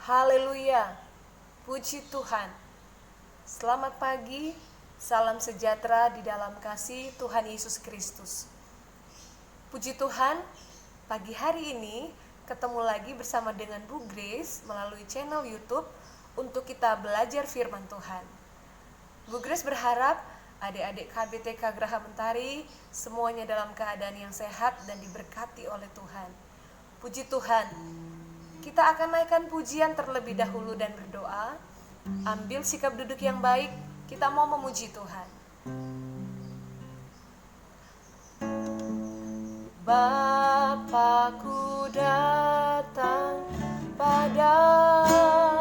Haleluya, puji Tuhan. Selamat pagi, salam sejahtera di dalam kasih Tuhan Yesus Kristus. Puji Tuhan, pagi hari ini ketemu lagi bersama dengan Bu Grace melalui channel YouTube untuk kita belajar firman Tuhan. Bu Grace berharap adik-adik KBTK Graha Mentari semuanya dalam keadaan yang sehat dan diberkati oleh Tuhan. Puji Tuhan. Kita akan naikkan pujian terlebih dahulu dan berdoa. Ambil sikap duduk yang baik, kita mau memuji Tuhan. Bapa-Ku datang padamu,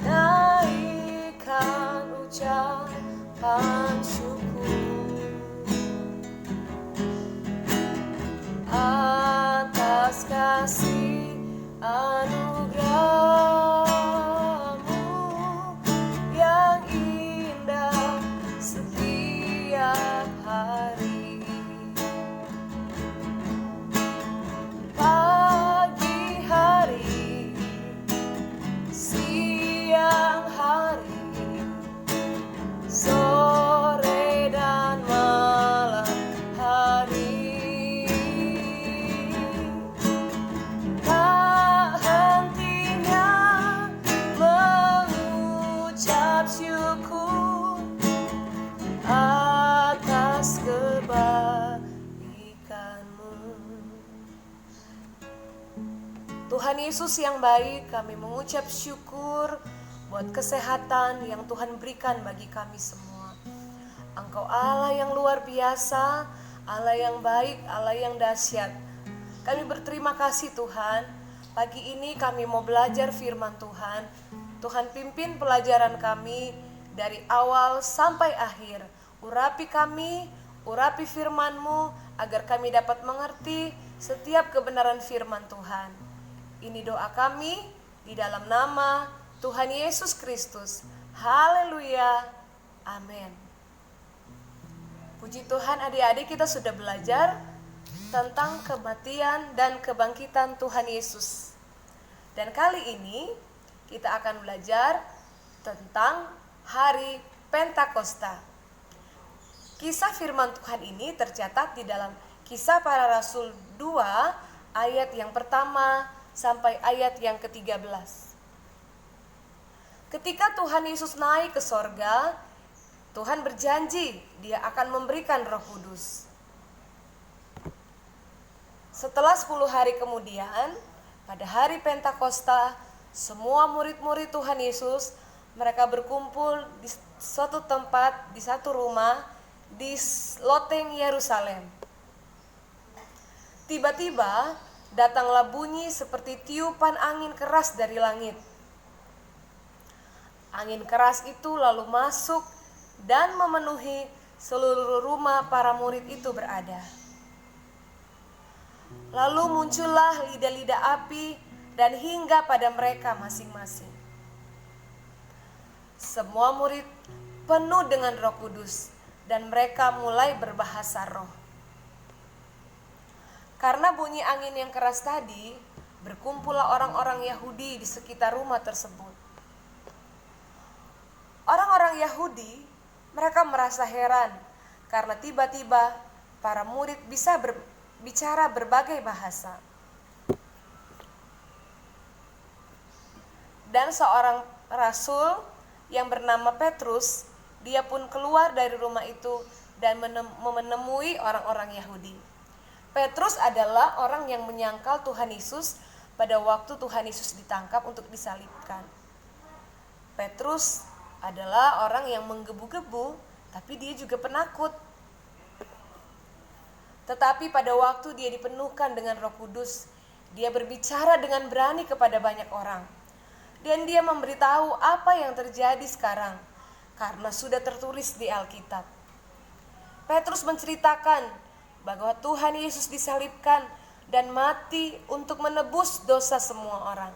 naikkan ucapan syukur atas kasih anugerah-Mu yang indah setiap hari. Pagi hari, siang hari, sore dan malam hari. Tak hentinya mengucap syukur atas kebaikan-Mu. Tuhan Yesus yang baik, kami mengucap syukur buat kesehatan yang Tuhan berikan bagi kami semua. Engkau Allah yang luar biasa, Allah yang baik, Allah yang dahsyat. Kami berterima kasih Tuhan, pagi ini kami mau belajar firman Tuhan. Tuhan pimpin pelajaran kami dari awal sampai akhir. Urapi kami, urapi firman-Mu agar kami dapat mengerti setiap kebenaran firman Tuhan. Ini doa kami di dalam nama Tuhan Yesus Kristus. Haleluya, amin. Puji Tuhan, adik-adik, kita sudah belajar tentang kematian dan kebangkitan Tuhan Yesus. Dan kali ini kita akan belajar tentang hari Pentakosta. Kisah firman Tuhan ini tercatat di dalam Kisah Para Rasul 2 ayat yang pertama sampai ayat yang ke-13. Ketika Tuhan Yesus naik ke sorga, Tuhan berjanji Dia akan memberikan Roh Kudus. Setelah 10 hari kemudian, pada hari Pentakosta, semua murid-murid Tuhan Yesus, mereka berkumpul di suatu tempat, di satu rumah, di loteng Yerusalem. Tiba-tiba, datanglah bunyi seperti tiupan angin keras dari langit. Angin keras itu lalu masuk dan memenuhi seluruh rumah para murid itu berada. Lalu muncullah lidah-lidah api dan hingga pada mereka masing-masing. Semua murid penuh dengan Roh Kudus dan mereka mulai berbahasa roh. Karena bunyi angin yang keras tadi, berkumpullah orang-orang Yahudi di sekitar rumah tersebut. Orang-orang Yahudi, mereka merasa heran karena tiba-tiba para murid bisa bicara berbagai bahasa. Dan seorang rasul yang bernama Petrus, dia pun keluar dari rumah itu dan menemui orang-orang Yahudi. Petrus adalah orang yang menyangkal Tuhan Yesus pada waktu Tuhan Yesus ditangkap untuk disalibkan. Petrus adalah orang yang menggebu-gebu, tapi dia juga penakut. Tetapi pada waktu dia dipenuhkan dengan Roh Kudus, dia berbicara dengan berani kepada banyak orang. Dan dia memberitahu apa yang terjadi sekarang, karena sudah tertulis di Alkitab. Petrus menceritakan bahwa Tuhan Yesus disalibkan dan mati untuk menebus dosa semua orang.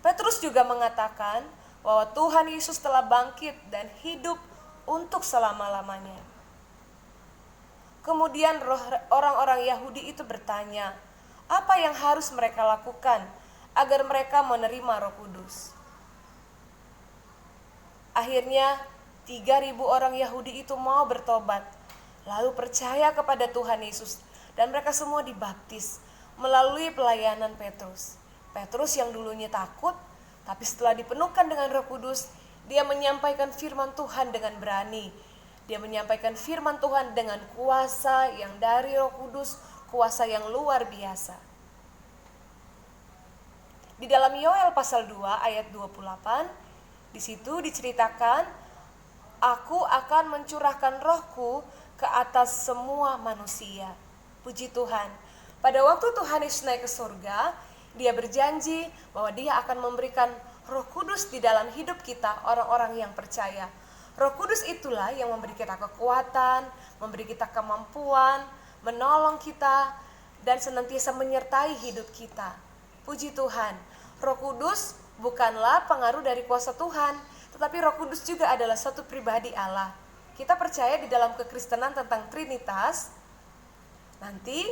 Petrus juga mengatakan bahwa Tuhan Yesus telah bangkit dan hidup untuk selama-lamanya. Kemudian orang-orang Yahudi itu bertanya, apa yang harus mereka lakukan agar mereka menerima Roh Kudus. Akhirnya 3.000 orang Yahudi itu mau bertobat, lalu percaya kepada Tuhan Yesus, dan mereka semua dibaptis melalui pelayanan Petrus. Petrus yang dulunya takut, tapi setelah dipenuhkan dengan Roh Kudus, dia menyampaikan firman Tuhan dengan berani. Dia menyampaikan firman Tuhan dengan kuasa yang dari Roh Kudus, kuasa yang luar biasa. Di dalam Yoel pasal 2 ayat 28, di situ diceritakan, aku akan mencurahkan rohku ke atas semua manusia. Puji Tuhan. Pada waktu Tuhan Yesus naik ke surga, dia berjanji bahwa dia akan memberikan Roh Kudus di dalam hidup kita, orang-orang yang percaya. Roh Kudus itulah yang memberi kita kekuatan, memberi kita kemampuan, menolong kita, dan senantiasa menyertai hidup kita. Puji Tuhan. Roh Kudus bukanlah pengaruh dari kuasa Tuhan, tetapi Roh Kudus juga adalah satu pribadi Allah. Kita percaya di dalam kekristenan tentang Trinitas. Nanti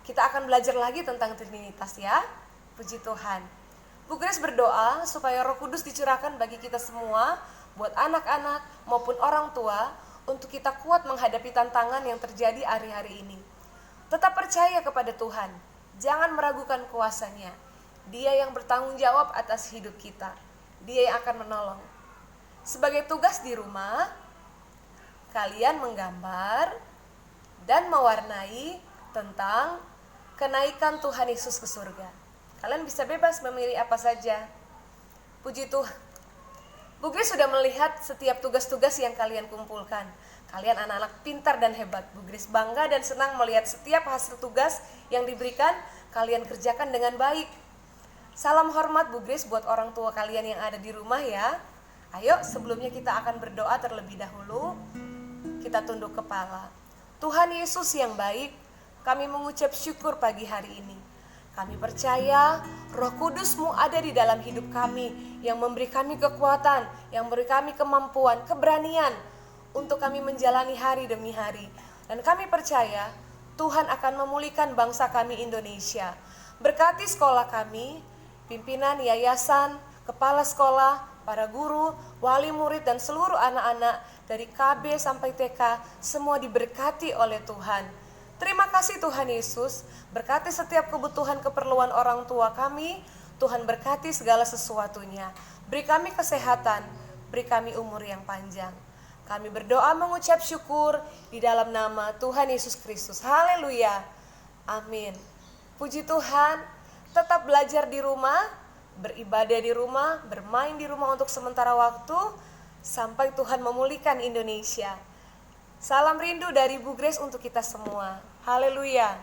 kita akan belajar lagi tentang Trinitas ya. Puji Tuhan. Bu Grace berdoa supaya Roh Kudus dicurahkan bagi kita semua, buat anak-anak maupun orang tua, untuk kita kuat menghadapi tantangan yang terjadi hari-hari ini. Tetap percaya kepada Tuhan, jangan meragukan kuasa-Nya. Dia yang bertanggung jawab atas hidup kita. Dia yang akan menolong. Sebagai tugas di rumah, kalian menggambar dan mewarnai tentang kenaikan Tuhan Yesus ke surga. Kalian bisa bebas memilih apa saja. Puji Tuhan. Bu Grace sudah melihat setiap tugas-tugas yang kalian kumpulkan. Kalian anak-anak pintar dan hebat. Bu Grace bangga dan senang melihat setiap hasil tugas yang diberikan kalian kerjakan dengan baik. Salam hormat Bu Grace buat orang tua kalian yang ada di rumah ya. Ayo sebelumnya kita akan berdoa terlebih dahulu. Kita tunduk kepala. Tuhan Yesus yang baik, kami mengucap syukur pagi hari ini. Kami percaya Roh Kudus-Mu ada di dalam hidup kami, yang memberi kami kekuatan, yang memberi kami kemampuan, keberanian untuk kami menjalani hari demi hari. Dan kami percaya Tuhan akan memulihkan bangsa kami Indonesia. Berkati sekolah kami, pimpinan yayasan, kepala sekolah, para guru, wali murid, dan seluruh anak-anak dari KB sampai TK, semua diberkati oleh Tuhan. Terima kasih Tuhan Yesus, berkati setiap kebutuhan keperluan orang tua kami, Tuhan berkati segala sesuatunya. Beri kami kesehatan, beri kami umur yang panjang. Kami berdoa mengucap syukur di dalam nama Tuhan Yesus Kristus. Haleluya. Amin. Puji Tuhan, tetap belajar di rumah, beribadah di rumah, bermain di rumah untuk sementara waktu, sampai Tuhan memulihkan Indonesia. Salam rindu dari Bu Grace untuk kita semua. Haleluya.